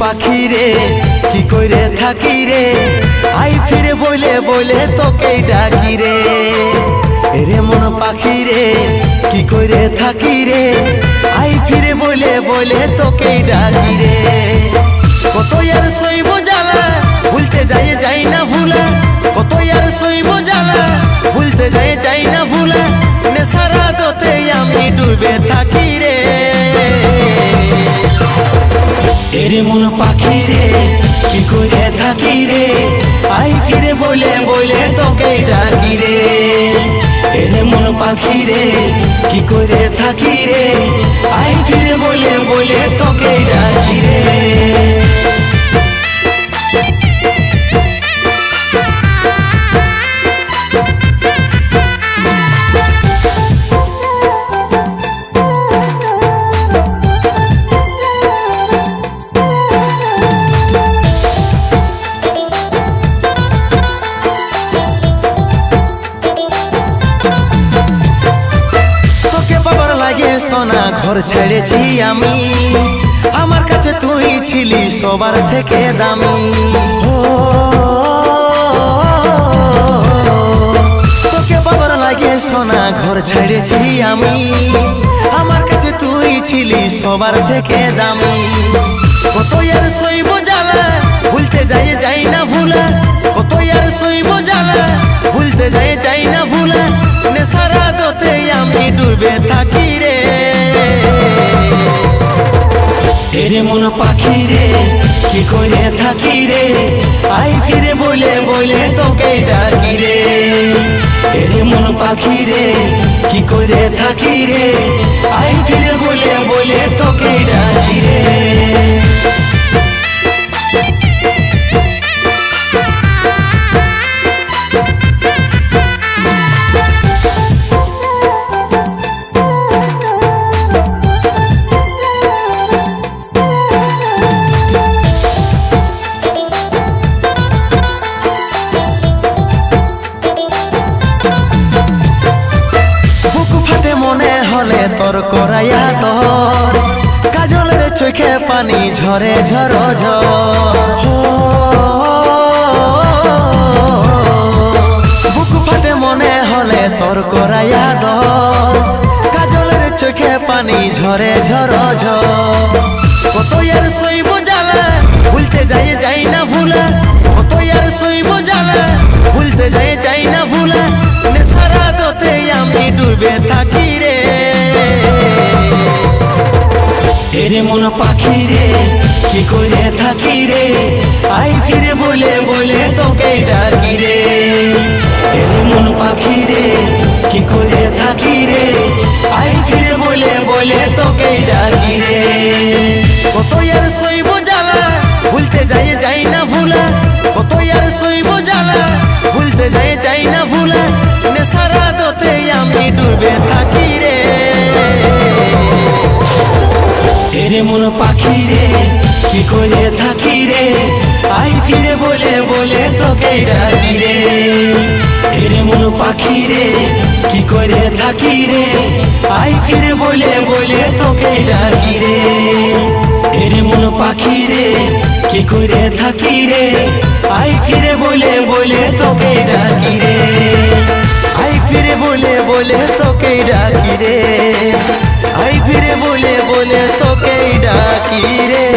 পাখি রে কি করে থাকি রে, আই ফিরে বলে বলে তোকে ডাকি রে। রে মন পাখি রে কি করে থাকি রে, আই ফিরে বলে বলে তোকে ডাকি রে। কত আর সইব জ্বালা ভুলতে যাই না ভুলা, কত আর সইব জ্বালা ভুলতে যাই না ভুলা, নেশার আদতে আমি ডুবে থাকি রে। রে মন পাখি রে কি করে থাকি রে, আই ফিরে বলে বলে তোকে ডাকি রে। রে মন পাখি রে কি করে থাকি রে, আই ফিরে বলে বলে তোকে ডাকি রে। সোনা ঘর ছেড়েছি আমি, আমার কাছে তুই ছিলি সবার থেকে দামি। তোকে বাবার লাগে সোনা ঘর ছেড়েছি আমি, আমার কাছে তুই ছিলি সবার থেকে দামি। কত আর সইব জ্বালা ভুলতে যাই না ভুলা, কত আর সইব জ্বালা ভুলতে যাই না ভুলা, নেশার আদতে আমি ডুবে থাকি রে। রে মন পাখি রে কি করে থাকি রে, আই ফিরে বলে বলে তোকে ডাকি রে। রে মন পাখি রে কি করে থাকি রে, আই ফিরে বলে বলে তোকে ডাকি রে। মনে হলে তোর করাইয়া তোর, কাজলের চোখে পানি ঝরে ঝর ঝর। বুক ফাটে মনে হলে তোর করাইয়া তোর, কাজলের চোখে পানি ঝরে ঝর ঝর। কত আর সইব জ্বালা ভুলতে যাই না ভুলা, কত আর সইব জ্বালা ভুলতে যাই না ভুলা, নেশার আদতে আমি ডুবে থাকি রে। রে মন পাখি রে কি করে থাকি রে, আই ফিরে বলে বলে তোকে ডাকি রে। রে মন পাখি রে কি করে থাকি রে, আই ফিরে বলে বলে তোকে ডাকি রে। কত আর সইব জ্বালা ভুলতে যাই না ভুলা, কত আর সইব জ্বালা ভুলতে যাই না ভুলা, নেশার আদতে আমি ডুবে থাকি রে। রে মন পাখি রে কি করে থাকি রে, আই ফিরে বলে বলে তোকে ডাকি রে। রে মন পাখি রে কি করে থাকি রে, আই ফিরে বলে বলে তোকে ডাকি রে। রে মন পাখি রে কি করে থাকি রে, আই ফিরে বলে বলে তোকে ডাকি রে। আই ফিরে বলে বলে তোকে ডাকি রে, আই ফিরে বলে বলে তোকে ডাকি রে।